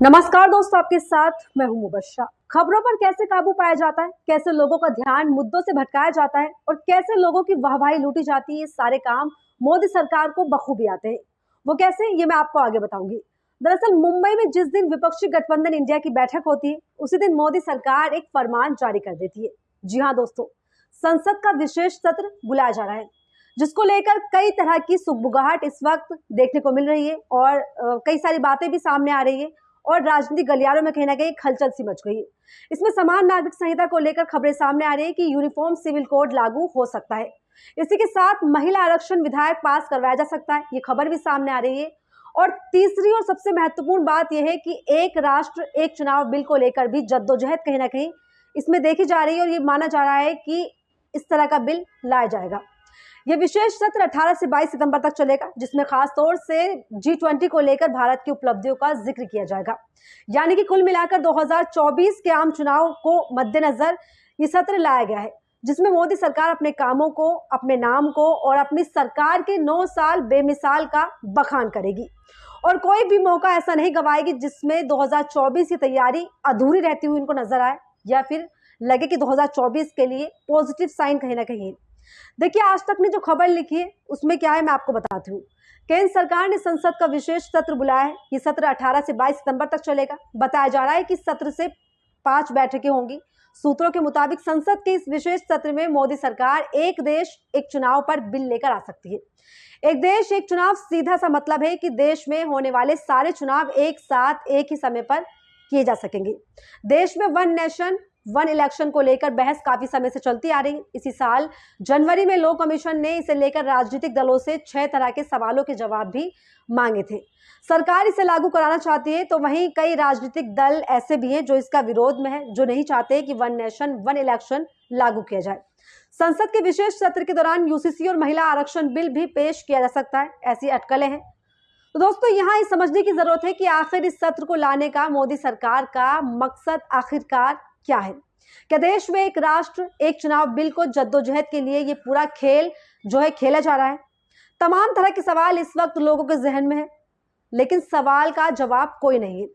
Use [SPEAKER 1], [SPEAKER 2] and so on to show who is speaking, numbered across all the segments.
[SPEAKER 1] नमस्कार दोस्तों, आपके साथ मैं हूं मुबश्शा। खबरों पर कैसे काबू पाया जाता है, कैसे लोगों का ध्यान मुद्दों से भटकाया जाता है और कैसे लोगों की वाहवाही लूटी जाती है, ये सारे काम मोदी सरकार को बखूबी आते हैं। वो कैसे, ये मैं आपको आगे बताऊंगी। दरअसल मुंबई में जिस दिन विपक्षी गठबंधन इंडिया की बैठक होती है, उसी दिन मोदी सरकार एक फरमान जारी कर देती है। जी हाँ दोस्तों, संसद का विशेष सत्र बुलाया जा रहा है, जिसको लेकर कई तरह की सुगबुगाहट इस वक्त देखने को मिल रही है और कई सारी बातें भी सामने आ रही है और राजनीतिक गलियारों में कहीं ना कहीं खलचल सी मच गई है। इसमें समान नागरिक संहिता को लेकर खबरें सामने आ रही है कि यूनिफॉर्म सिविल कोड लागू हो सकता है। इसी के साथ महिला आरक्षण विधेयक पास करवाया जा सकता है, ये खबर भी सामने आ रही है। और तीसरी और सबसे महत्वपूर्ण बात यह है कि एक राष्ट्र एक चुनाव बिल को लेकर भी जद्दोजहद कहीं ना कहीं इसमें देखी जा रही है और ये माना जा रहा है कि इस तरह का बिल लाया जाएगा। यह विशेष सत्र 18 से 22 सितंबर तक चलेगा, जिसमें खास तौर से G20 को लेकर भारत की उपलब्धियों का जिक्र किया जाएगा। यानी कि कुल मिलाकर 2024 के आम चुनाव को मद्देनजर ये सत्र लाया गया है, जिसमें मोदी सरकार अपने कामों को, अपने नाम को और अपनी सरकार के 9 साल बेमिसाल का बखान करेगी और कोई भी मौका ऐसा नहीं गंवाएगी जिसमें 2024 की तैयारी अधूरी रहती हुई इनको नजर आए या फिर लगे कि 2024 के लिए पॉजिटिव साइन कहीं ना कहीं। देखिए, आज तक ने जो खबर लिखी है उसमें क्या है, मैं आपको बताती हूँ। केंद्र सरकार ने संसद का विशेष सत्र बुलाया है। ये सत्र 18 से 22 सितंबर तक चलेगा। बताया जा रहा है कि सत्र से 5 बैठकें होंगी। सूत्रों के मुताबिक संसद के इस विशेष सत्र में मोदी सरकार एक देश एक चुनाव पर बिल लेकर आ सकती है। एक देश एक चुनाव सीधा सा मतलब है कि देश में होने वाले सारे चुनाव एक साथ एक ही समय पर किए जा सकेंगे। देश में वन नेशन वन इलेक्शन को लेकर बहस काफी समय से चलती आ रही है। इसी साल जनवरी में लॉ कमीशन ने इसे लेकर राजनीतिक दलों से 6 तरह के सवालों के जवाब भी मांगे थे। सरकार इसे लागू कराना चाहती है, तो वहीं कई राजनीतिक दल ऐसे भी हैं जो इसका विरोध में है, जो नहीं चाहते कि वन नेशन वन इलेक्शन लागू किया जाए। संसद के विशेष सत्र के दौरान यूसीसी और महिला आरक्षण बिल भी पेश किया जा सकता है, ऐसी अटकलें हैं। तो दोस्तों, यहाँ ये समझने की जरूरत है कि आखिर इस सत्र को लाने का मोदी सरकार का मकसद आखिरकार क्या है। क्या देश में एक राष्ट्र एक चुनाव बिल को जद्दोजहद के लिए ये पूरा खेल जो है खेला जा रहा है? तमाम तरह के सवाल इस वक्त लोगों के जहन में है, लेकिन सवाल का जवाब कोई नहीं है।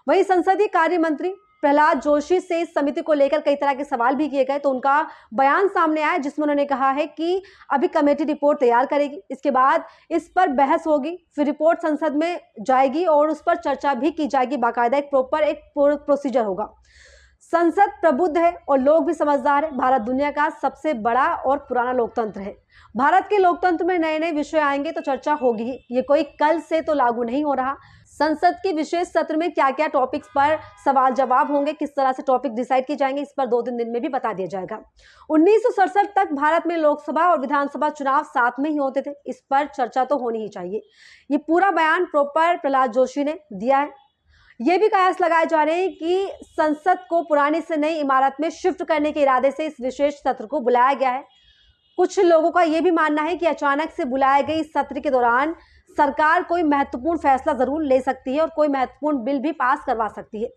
[SPEAKER 1] वहीं संसदीय कार्य मंत्री प्रहलाद जोशी से इस समिति को लेकर कई तरह के सवाल भी किए गए, तो उनका बयान सामने आया जिसमें उन्होंने कहा है कि अभी कमेटी रिपोर्ट तैयार करेगी, इसके बाद इस पर बहस होगी, फिर रिपोर्ट संसद में जाएगी और उस पर चर्चा भी की जाएगी। बाकायदा एक प्रोसीजर होगा। संसद प्रबुद्ध है और लोग भी समझदार है। भारत दुनिया का सबसे बड़ा और पुराना लोकतंत्र है। भारत के लोकतंत्र में नए नए विषय आएंगे तो चर्चा होगी ही। ये कोई कल से तो लागू नहीं हो रहा। संसद के विशेष सत्र में क्या क्या टॉपिक्स पर सवाल जवाब होंगे, किस तरह से टॉपिक डिसाइड किए जाएंगे, इस पर 2-3 दिन में भी बता दिया जाएगा। 1967 तक भारत में लोकसभा और विधानसभा चुनाव साथ में ही होते थे, इस पर चर्चा तो होनी ही चाहिए। ये पूरा बयान प्रॉपर प्रहलाद जोशी ने दिया है। ये भी कयास लगाए जा रहे हैं कि संसद को पुरानी से नई इमारत में शिफ्ट करने के इरादे से इस विशेष सत्र को बुलाया गया है। कुछ लोगों का यह भी मानना है कि अचानक से बुलाए गए इस सत्र के दौरान सरकार कोई महत्वपूर्ण फैसला जरूर ले सकती है और कोई महत्वपूर्ण बिल भी पास करवा सकती है,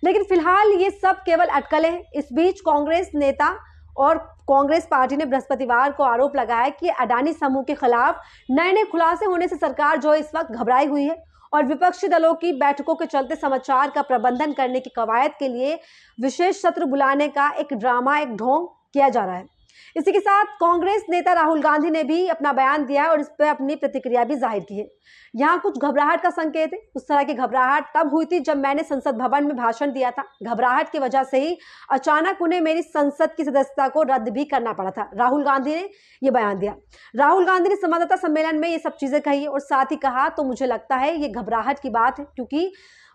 [SPEAKER 1] लेकिन फिलहाल ये सब केवल अटकलें हैं। इस बीच कांग्रेस नेता और कांग्रेस पार्टी ने बृहस्पतिवार को आरोप लगाया कि अडानी समूह के खिलाफ नए नए खुलासे होने से सरकार जो इस वक्त घबराई हुई है और विपक्षी दलों की बैठकों के चलते समाचार का प्रबंधन करने की कवायद के लिए विशेष सत्र बुलाने का एक ड्रामा, एक ढोंग किया जा रहा है। इसी के साथ कांग्रेस नेता राहुल गांधी ने भी अपना बयान दिया है और इस पर अपनी प्रतिक्रिया भी जाहिर की है। यहाँ कुछ घबराहट का संकेत है। उस तरह की घबराहट तब हुई थी जब मैंने संसद भवन में भाषण दिया था। घबराहट की वजह से ही अचानक उन्हें मेरी संसद की सदस्यता को रद्द भी करना पड़ा था। राहुल गांधी ने यह बयान दिया। राहुल गांधी ने संवाददाता सम्मेलन में ये सब चीजें कही और साथ ही कहा, तो मुझे लगता है ये घबराहट की बात है, क्योंकि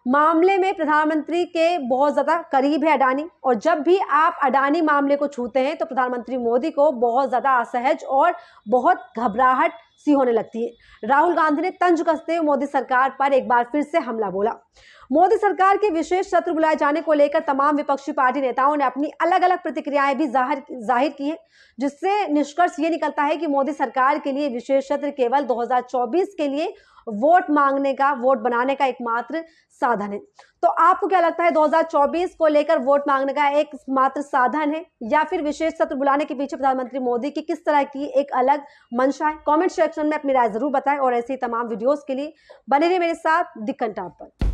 [SPEAKER 1] मामले में प्रधानमंत्री के बहुत ज्यादा करीब है अडानी, और जब भी आप अडानी मामले को छूते हैं तो प्रधानमंत्री मोदी को बहुत ज्यादा असहज और बहुत घबराहट सी होने लगती है। राहुल गांधी ने तंज कसते हुए मोदी सरकार पर एक बार फिर से हमला बोला। मोदी सरकार के विशेष सत्र बुलाए जाने को लेकर तमाम विपक्षी पार्टी नेताओं ने अपनी अलग अलग प्रतिक्रियाएं भी जाहिर की है, जिससे निष्कर्ष ये निकलता है कि मोदी सरकार के लिए विशेष सत्र केवल 2024 के लिए वोट मांगने का, वोट बनाने का एकमात्र साधन है। तो आपको क्या लगता है, 2024 को लेकर वोट मांगने का एकमात्र साधन है या फिर विशेष सत्र बुलाने के पीछे प्रधानमंत्री मोदी की किस तरह की एक अलग मंशा है? कमेंट सेक्शन में अपनी राय जरूर बताएं और ऐसी तमाम वीडियोस के लिए बने रहिए मेरे साथ दिक्कन टॉप पर।